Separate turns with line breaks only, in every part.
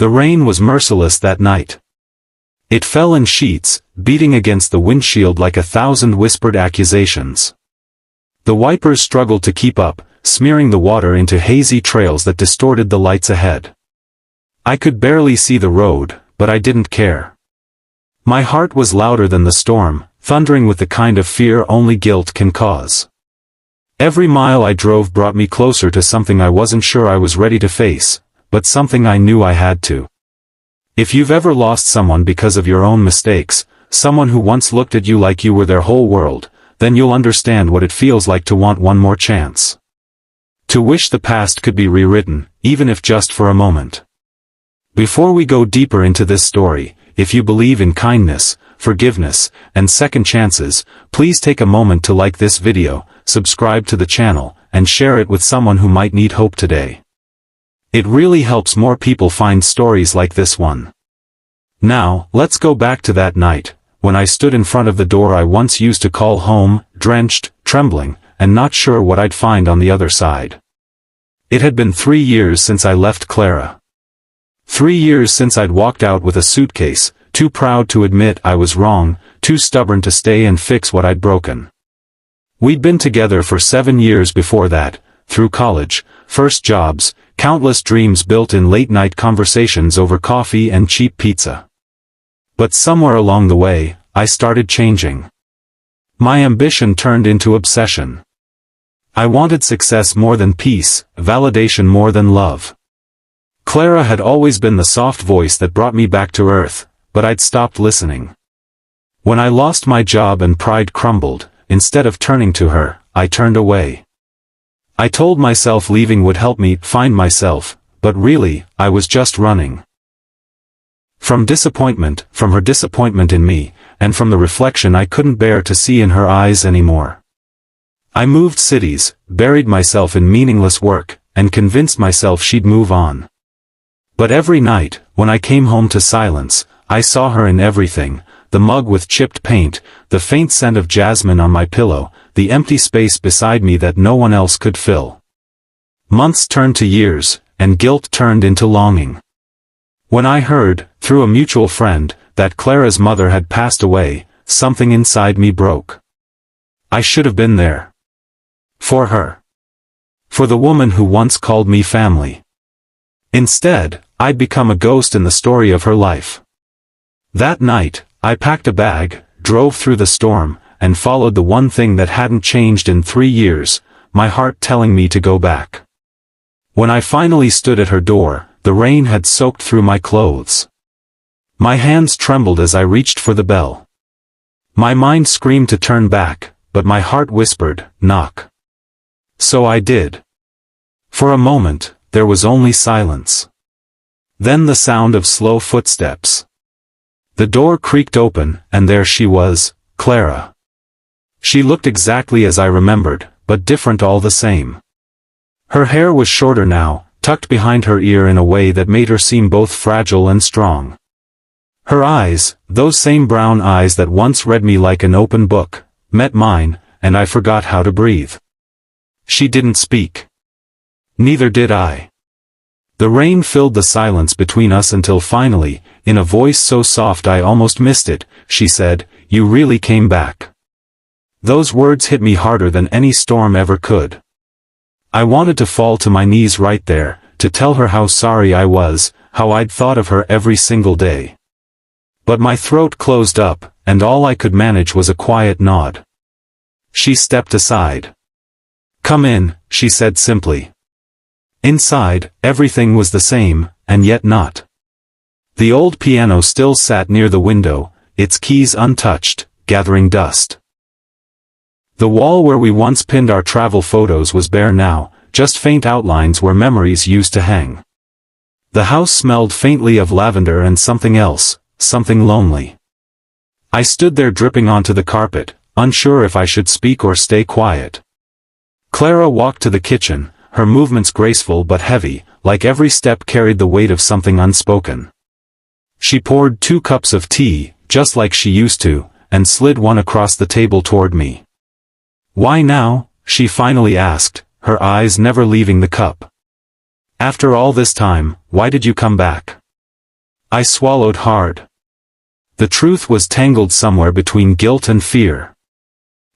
The rain was merciless that night. It fell in sheets, beating against the windshield like 1,000 whispered accusations. The wipers struggled to keep up, smearing the water into hazy trails that distorted the lights ahead. I could barely see the road, but I didn't care. My heart was louder than the storm, thundering with the kind of fear only guilt can cause. Every mile I drove brought me closer to something I wasn't sure I was ready to face, but something I knew I had to. If you've ever lost someone because of your own mistakes, someone who once looked at you like you were their whole world, then you'll understand what it feels like to want one more chance. To wish the past could be rewritten, even if just for a moment. Before we go deeper into this story, if you believe in kindness, forgiveness, and second chances, please take a moment to like this video, subscribe to the channel, and share it with someone who might need hope today. It really helps more people find stories like this one. Now, let's go back to that night, when I stood in front of the door I once used to call home, drenched, trembling, and not sure what I'd find on the other side. It had been 3 years since I left Clara. 3 years since I'd walked out with a suitcase, too proud to admit I was wrong, too stubborn to stay and fix what I'd broken. We'd been together for 7 years before that, through college, first jobs, countless dreams built in late-night conversations over coffee and cheap pizza. But somewhere along the way, I started changing. My ambition turned into obsession. I wanted success more than peace, validation more than love. Clara had always been the soft voice that brought me back to earth, but I'd stopped listening. When I lost my job and pride crumbled, instead of turning to her, I turned away. I told myself leaving would help me find myself, but really, I was just running. From her disappointment in me, and from the reflection I couldn't bear to see in her eyes anymore. I moved cities, buried myself in meaningless work, and convinced myself she'd move on. But every night, when I came home to silence, I saw her in everything: the mug with chipped paint, the faint scent of jasmine on my pillow, the empty space beside me that no one else could fill. Months turned to years, and guilt turned into longing. When I heard, through a mutual friend, that Clara's mother had passed away, something inside me broke. I should have been there. For her. For the woman who once called me family. Instead, I'd become a ghost in the story of her life. That night, I packed a bag, drove through the storm, and followed the one thing that hadn't changed in 3 years, my heart telling me to go back. When I finally stood at her door, the rain had soaked through my clothes. My hands trembled as I reached for the bell. My mind screamed to turn back, but my heart whispered, knock. So I did. For a moment, there was only silence. Then the sound of slow footsteps. The door creaked open, and there she was, Clara. She looked exactly as I remembered, but different all the same. Her hair was shorter now, tucked behind her ear in a way that made her seem both fragile and strong. Her eyes, those same brown eyes that once read me like an open book, met mine, and I forgot how to breathe. She didn't speak. Neither did I. The rain filled the silence between us until finally, in a voice so soft I almost missed it, she said, "You really came back." Those words hit me harder than any storm ever could. I wanted to fall to my knees right there, to tell her how sorry I was, how I'd thought of her every single day. But my throat closed up, and all I could manage was a quiet nod. She stepped aside. "Come in," she said simply. Inside, everything was the same, and yet not. The old piano still sat near the window, its keys untouched, gathering dust. The wall where we once pinned our travel photos was bare now, just faint outlines where memories used to hang. The house smelled faintly of lavender and something else, something lonely. I stood there dripping onto the carpet, unsure if I should speak or stay quiet. Clara walked to the kitchen, her movements graceful but heavy, like every step carried the weight of something unspoken. She poured 2 cups of tea, just like she used to, and slid one across the table toward me. "Why now?" she finally asked, her eyes never leaving the cup. "After all this time, why did you come back?" I swallowed hard. The truth was tangled somewhere between guilt and fear.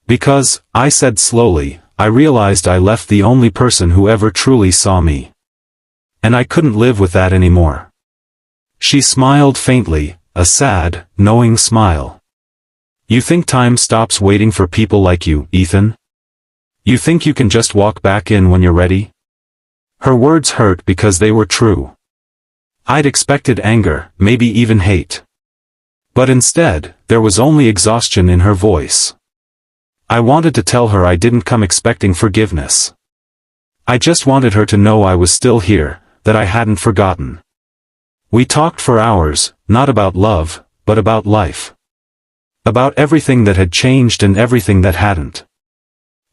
Because, I said slowly, I realized I left the only person who ever truly saw me. And I couldn't live with that anymore. She smiled faintly, a sad, knowing smile. You think time stops waiting for people like you, Ethan? You think you can just walk back in when you're ready? Her words hurt because they were true. I'd expected anger, maybe even hate. But instead, there was only exhaustion in her voice. I wanted to tell her I didn't come expecting forgiveness. I just wanted her to know I was still here, that I hadn't forgotten. We talked for hours, not about love, but about life. About everything that had changed and everything that hadn't.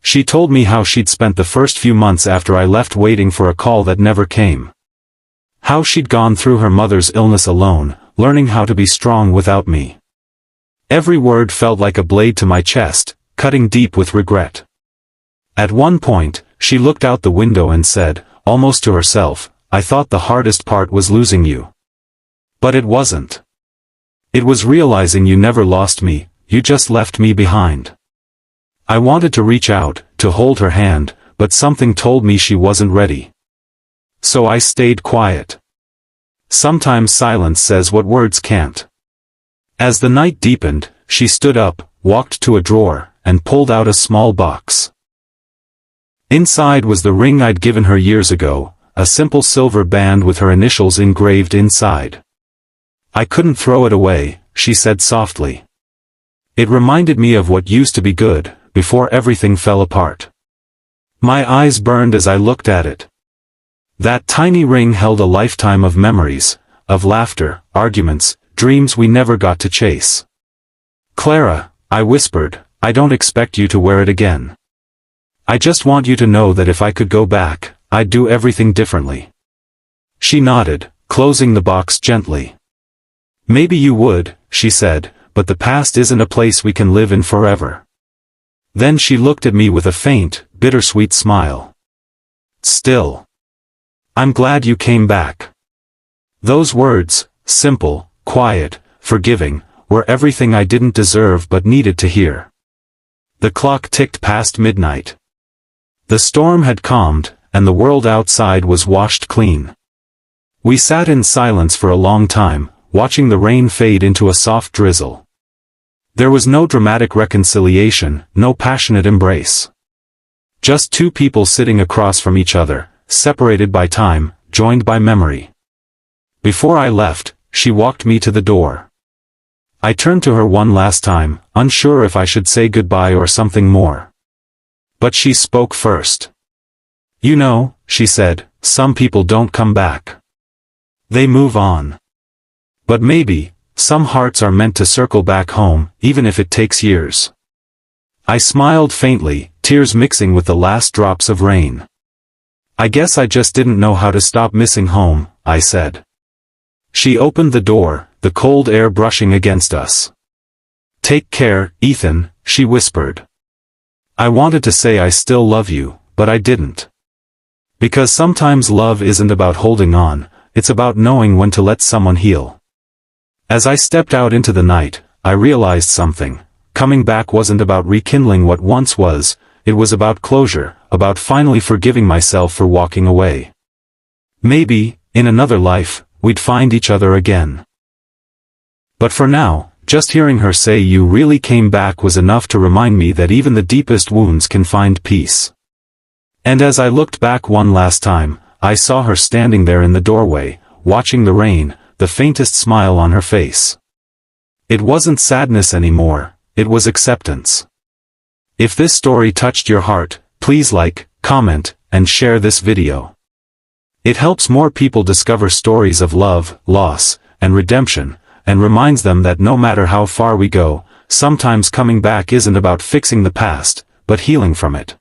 She told me how she'd spent the first few months after I left waiting for a call that never came. How she'd gone through her mother's illness alone, learning how to be strong without me. Every word felt like a blade to my chest, cutting deep with regret. At one point, she looked out the window and said, almost to herself, I thought the hardest part was losing you. But it wasn't. It was realizing you never lost me, you just left me behind. I wanted to reach out, to hold her hand, but something told me she wasn't ready. So I stayed quiet. Sometimes silence says what words can't. As the night deepened, she stood up, walked to a drawer, and pulled out a small box. Inside was the ring I'd given her years ago, a simple silver band with her initials engraved inside. I couldn't throw it away, she said softly. It reminded me of what used to be good, before everything fell apart. My eyes burned as I looked at it. That tiny ring held a lifetime of memories, of laughter, arguments, dreams we never got to chase. Clara, I whispered, I don't expect you to wear it again. I just want you to know that if I could go back, I'd do everything differently. She nodded, closing the box gently. Maybe you would, she said, but the past isn't a place we can live in forever. Then she looked at me with a faint, bittersweet smile. Still. I'm glad you came back. Those words, simple, quiet, forgiving, were everything I didn't deserve but needed to hear. The clock ticked past midnight. The storm had calmed, and the world outside was washed clean. We sat in silence for a long time, watching the rain fade into a soft drizzle. There was no dramatic reconciliation, no passionate embrace. Just two people sitting across from each other, separated by time, joined by memory. Before I left, she walked me to the door. I turned to her one last time, unsure if I should say goodbye or something more. But she spoke first. You know, she said, some people don't come back. They move on. But maybe, some hearts are meant to circle back home, even if it takes years. I smiled faintly, tears mixing with the last drops of rain. I guess I just didn't know how to stop missing home, I said. She opened the door, the cold air brushing against us. Take care, Ethan, she whispered. I wanted to say I still love you, but I didn't. Because sometimes love isn't about holding on, it's about knowing when to let someone heal. As I stepped out into the night, I realized something. Coming back wasn't about rekindling what once was, it was about closure, about finally forgiving myself for walking away. Maybe, in another life, we'd find each other again. But for now, just hearing her say you really came back was enough to remind me that even the deepest wounds can find peace. And as I looked back one last time, I saw her standing there in the doorway, watching the rain, the faintest smile on her face. It wasn't sadness anymore, it was acceptance. If this story touched your heart, please like, comment, and share this video. It helps more people discover stories of love, loss, and redemption, and reminds them that no matter how far we go, sometimes coming back isn't about fixing the past, but healing from it.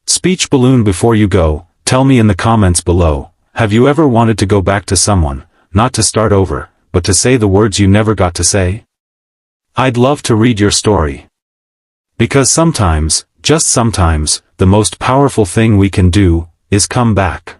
Speech balloon before you go, tell me in the comments below, have you ever wanted to go back to someone, not to start over, but to say the words you never got to say? I'd love to read your story. Because sometimes, just sometimes, the most powerful thing we can do, is come back.